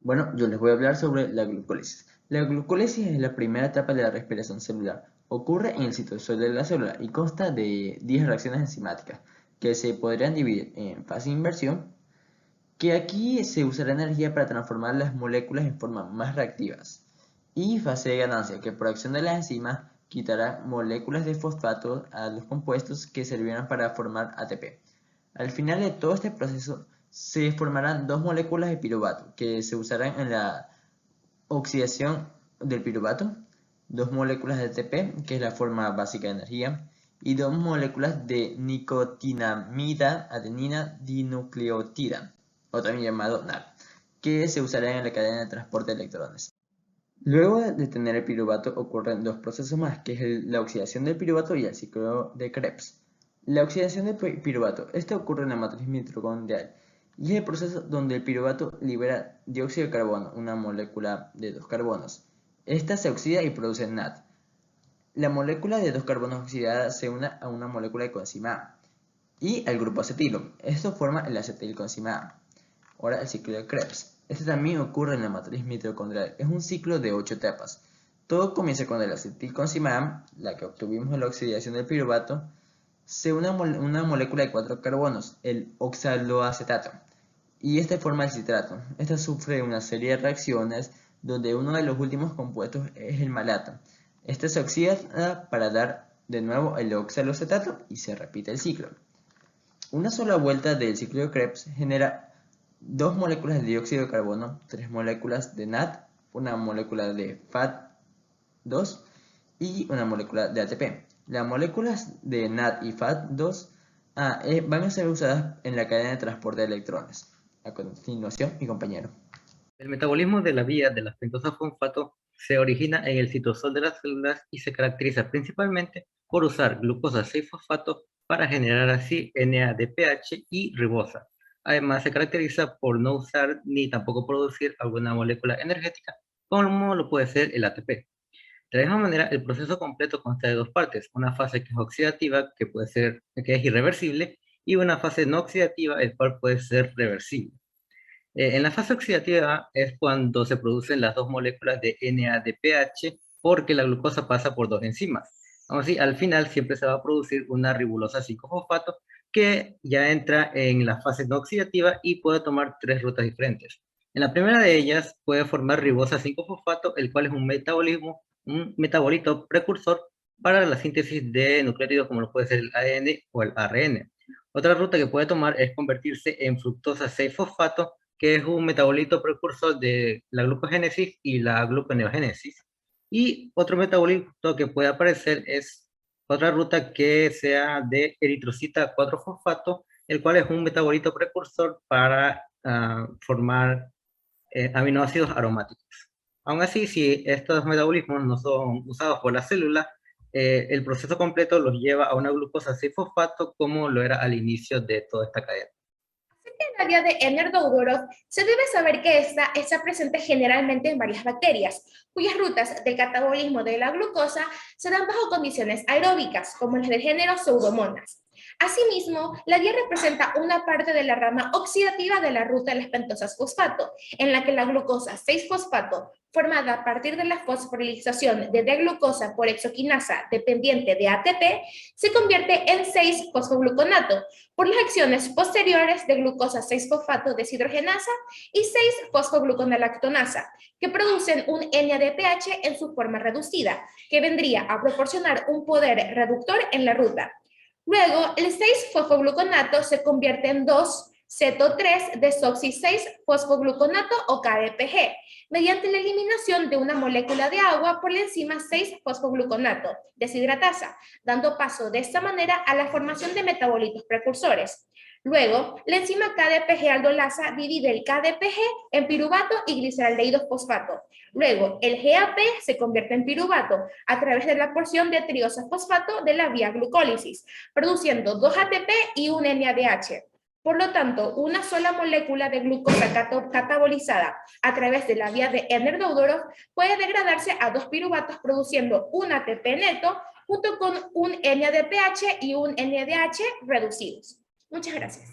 Bueno, yo les voy a hablar sobre la glucólisis. La glucólisis es la primera etapa de la respiración celular. Ocurre en el citosol de la célula y consta de 10 reacciones enzimáticas que se podrían dividir en fase de inversión, que aquí se usará energía para transformar las moléculas en formas más reactivas, y fase de ganancia, que por acción de las enzimas quitará moléculas de fosfato a los compuestos que servirán para formar ATP. Al final de todo este proceso se formarán dos moléculas de piruvato que se usarán en la oxidación del piruvato, dos moléculas de ATP, que es la forma básica de energía, y dos moléculas de nicotinamida adenina dinucleotida, o también llamado NAD, que se usarán en la cadena de transporte de electrones. Luego de tener el piruvato ocurren dos procesos más, que es la oxidación del piruvato y el ciclo de Krebs. La oxidación del piruvato, esta ocurre en la matriz mitocondrial y es el proceso donde el piruvato libera dióxido de carbono, una molécula de dos carbonos. Esta se oxida y produce NAD. La molécula de dos carbonos oxidada se une a una molécula de coenzima A y al grupo acetilo. Esto forma el acetilcoenzima A. Ahora el ciclo de Krebs. Este también ocurre en la matriz mitocondrial. Es un ciclo de 8 etapas. Todo comienza con el acetilcoenzima A, la que obtuvimos en la oxidación del piruvato, se une una molécula de 4 carbonos, el oxaloacetato, y este forma el citrato. Esta sufre una serie de reacciones donde uno de los últimos compuestos es el malato. Este se oxida para dar de nuevo el oxaloacetato y se repite el ciclo. Una sola vuelta del ciclo de Krebs genera dos moléculas de dióxido de carbono, tres moléculas de NAD, una molécula de FAT2 y una molécula de ATP. Las moléculas de NAD y FAT2 van a ser usadas en la cadena de transporte de electrones. A continuación, mi compañero. El metabolismo de la vía de las pentosas fosfato se origina en el citosol de las células y se caracteriza principalmente por usar glucosa 6-fosfato para generar así NADPH y ribosa. Además, se caracteriza por no usar ni tampoco producir alguna molécula energética, como lo puede ser el ATP. De la misma manera, el proceso completo consta de dos partes, una fase que es oxidativa, que es irreversible, y una fase no oxidativa, el cual puede ser reversible. En la fase oxidativa es cuando se producen las dos moléculas de NADPH porque la glucosa pasa por dos enzimas. Aún así, al final siempre se va a producir una ribulosa 5-fosfato que ya entra en la fase no oxidativa y puede tomar tres rutas diferentes. En la primera de ellas puede formar ribosa 5-fosfato, el cual es un metabolito precursor para la síntesis de nucleótidos como lo puede ser el ADN o el ARN. Otra ruta que puede tomar es convertirse en fructosa 6-fosfato, que es un metabolito precursor de la glucogénesis y la gluconeogénesis. Y otro metabolito que puede aparecer es otra ruta que sea de eritrocita 4-fosfato, el cual es un metabolito precursor para formar aminoácidos aromáticos. Aún así, si estos metabolismos no son usados por la célula, el proceso completo los lleva a una glucosa 6-fosfato como lo era al inicio de toda esta cadena. En la vía de Ennard-Doudoroff, se debe saber que esta está presente generalmente en varias bacterias, cuyas rutas del catabolismo de la glucosa se dan bajo condiciones aeróbicas, como las del género Pseudomonas. Asimismo, la vía representa una parte de la rama oxidativa de la ruta de las pentosas fosfato, en la que la glucosa 6-fosfato, formada a partir de la fosforilización de D-glucosa por exoquinasa dependiente de ATP, se convierte en 6-fosfogluconato por las acciones posteriores de glucosa 6-fosfato deshidrogenasa y 6-fosfogluconolactonasa, que producen un NADPH en su forma reducida, que vendría a proporcionar un poder reductor en la ruta. Luego, el 6-fosfogluconato se convierte en 2-ceto-3-desoxi-6-fosfogluconato o KDPG, mediante la eliminación de una molécula de agua por la enzima 6-fosfogluconato, deshidratasa, dando paso de esta manera a la formación de metabolitos precursores. Luego, la enzima KDPG aldolasa divide el KDPG en piruvato y gliceraldehído fosfato. Luego, el GAP se convierte en piruvato a través de la porción de triosa fosfato de la vía glucólisis, produciendo 2 ATP y un NADH. Por lo tanto, una sola molécula de glucosa catabolizada a través de la vía de Ennard-Doudoroff puede degradarse a 2 piruvatos produciendo un ATP neto junto con un NADPH y un NADH reducidos. Muchas gracias.